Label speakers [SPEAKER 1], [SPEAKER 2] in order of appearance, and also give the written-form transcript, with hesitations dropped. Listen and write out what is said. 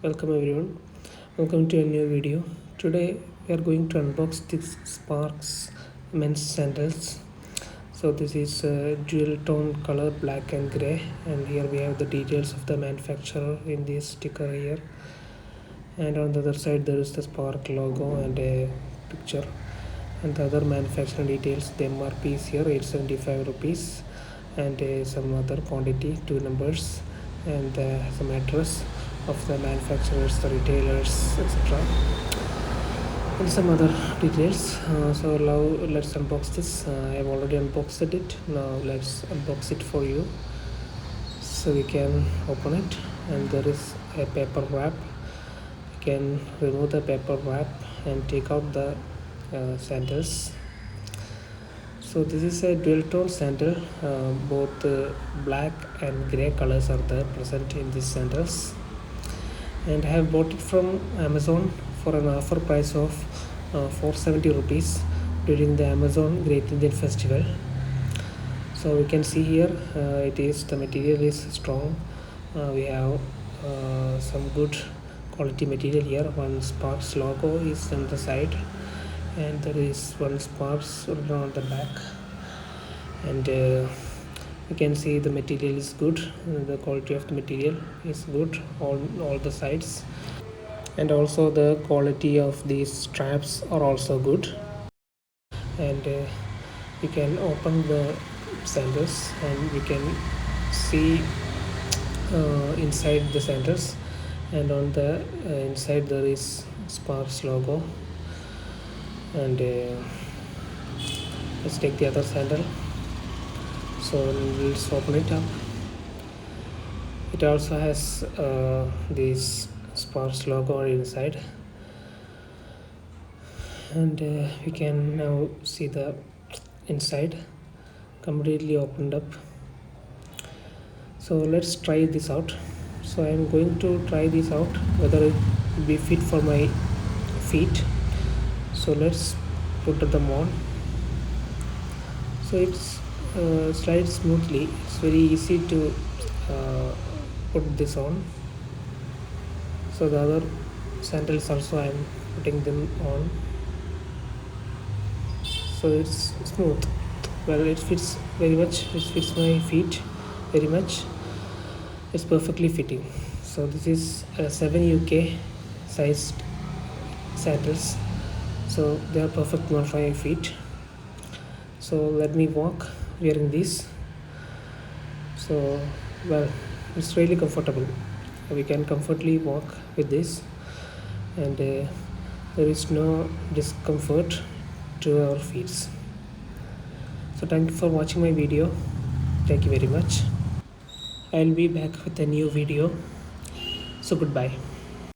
[SPEAKER 1] Welcome everyone. Welcome to a new video. Today we are going to unbox this Sparx men's sandals. So this is dual tone color black and gray, and here we have the details of the manufacturer in this sticker here. And on the other side there is the Spark logo and a picture. And the other manufacturing details, the MRP is here 875 rupees, and some other quantity, 2 numbers, and some address of the manufacturers, the retailers, etc., and some other details. So now let's unbox this. I have already unboxed it. Now let's unbox it for you so we can open it. And there is a paper wrap. You can remove the paper wrap and take out the sandals. So this is a dual tone sandal. Both black and gray colors are there present in these sandals, and I have bought it from Amazon for an offer price of 470 rupees during the Amazon Great Indian Festival. So we can see here the material is strong. We have some good quality material here. One Sparx logo is on the side, and there is one Sparx on the back, and you can see the material is good. The quality of the material is good on all the sides, and also the quality of these straps are also good. And we can open the sandals and we can see inside the sandals, and on the inside there is Sparx logo. And let's take the other sandal. So let's open it up. It also has this Sparx logo inside, and we can now see the inside completely opened up. So let's try this out. So I am going to try this out whether it will be fit for my feet. So let's put them on. So it's slides smoothly. It's very easy to put this on. So the other sandals also I am putting them on. So it's smooth. Well, it fits very much. It fits my feet very much. It's perfectly fitting. So this is 7 UK sized sandals. So they are perfect for my feet. So let me walk wearing these. So well, it's really comfortable. We can comfortably walk with this, and there is no discomfort to our feet. So thank you for watching my video. Thank you very much. I'll be back with a new video. So goodbye.